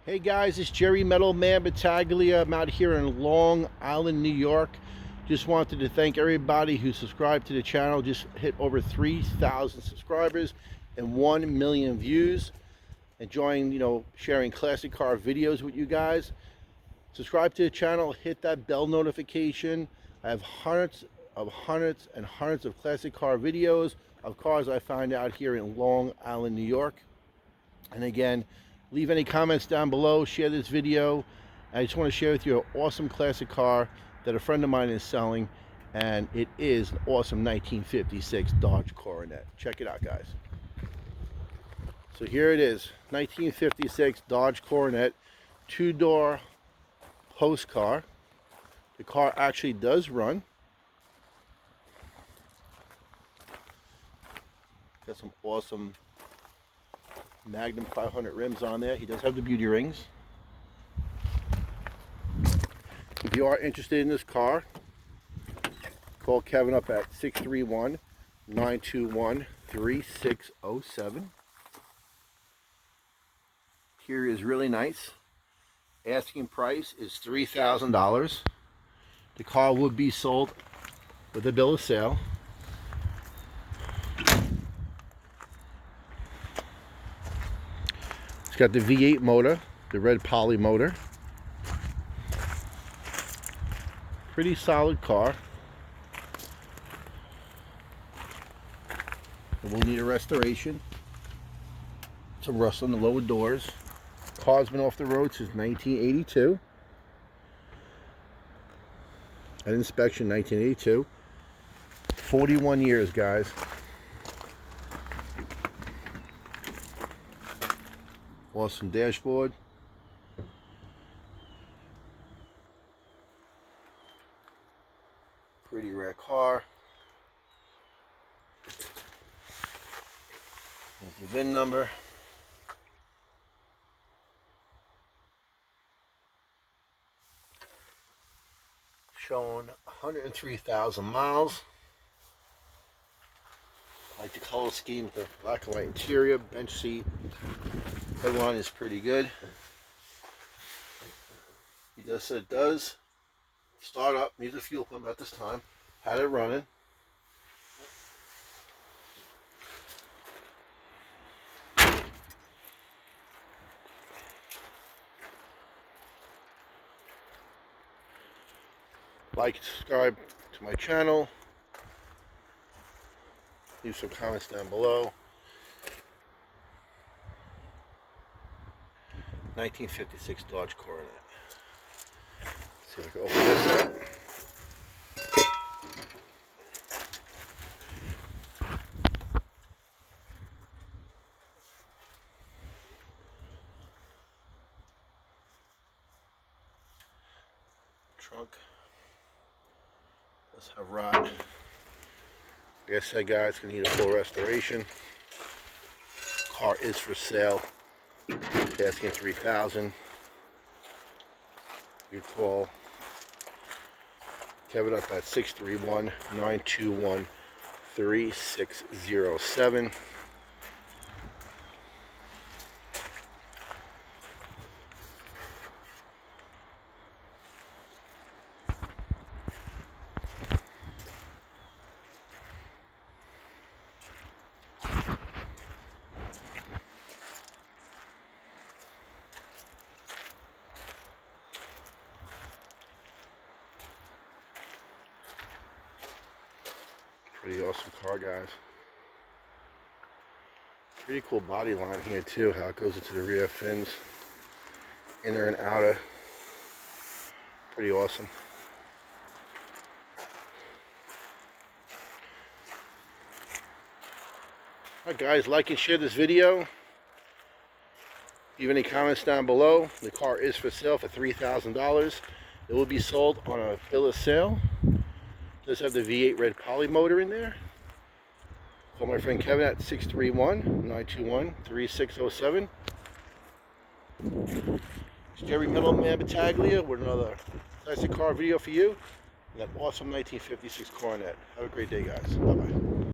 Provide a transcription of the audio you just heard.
Hey guys, it's Jerry Metal Man Battaglia. I'm out here in Long Island, New York. Just wanted to thank everybody who subscribed to the channel. Just hit over 3,000 subscribers and 1 million views. Enjoying, sharing classic car videos with you guys. Subscribe to the channel, hit that bell notification. I have hundreds of classic car videos of cars I find out here in Long Island, New York. And again, leave any comments down below, share this video. I just want to share with you an awesome classic car that a friend of mine is selling, and it is an awesome 1956 Dodge Coronet. Check it out, guys. So here it is, 1956 Dodge Coronet, two-door post car. The car actually does run. Got some awesome Magnum 500 rims on there. He does have the beauty rings. If you are interested in this car, call Kevin up at 631-921-3607. Interior is really nice. Asking price is $3,000. The car would be sold with a bill of sale. It's got the V8 motor, the red poly motor. Pretty solid car. It will need a restoration. Some rust on the lower doors. Car's been off the road since 1982. At inspection, 1982. 41 years, guys. Awesome dashboard. Pretty rare car. There's the VIN number. Showing 103,000 miles. I like the color scheme with the black and white interior, bench seat. Headline is pretty good. He just said it does start up, needs a fuel pump at this time. Had it running. Like, subscribe to my channel. Leave some comments down below. 1956 Dodge Coronet. Let's see if I can open this up. Trunk. Let's have rod. Like I said, guys, it's gonna need a full restoration. Car is for sale. Asking $3,000. You call Kevin up at 631-921-3607. Pretty awesome car, guys. Pretty cool body line here too, how it goes into the rear fins, inner and outer. Pretty awesome. Alright guys, like and share this video. Leave any comments down below. The car is for sale for $3,000. It will be sold on a bill of sale. Does have the V8 red poly motor in there. Call my friend Kevin at 631-921-3607. It's Jerry Metal Man Battaglia with another classic car video for you. And that awesome 1956 Coronet. Have a great day, guys. Bye-bye.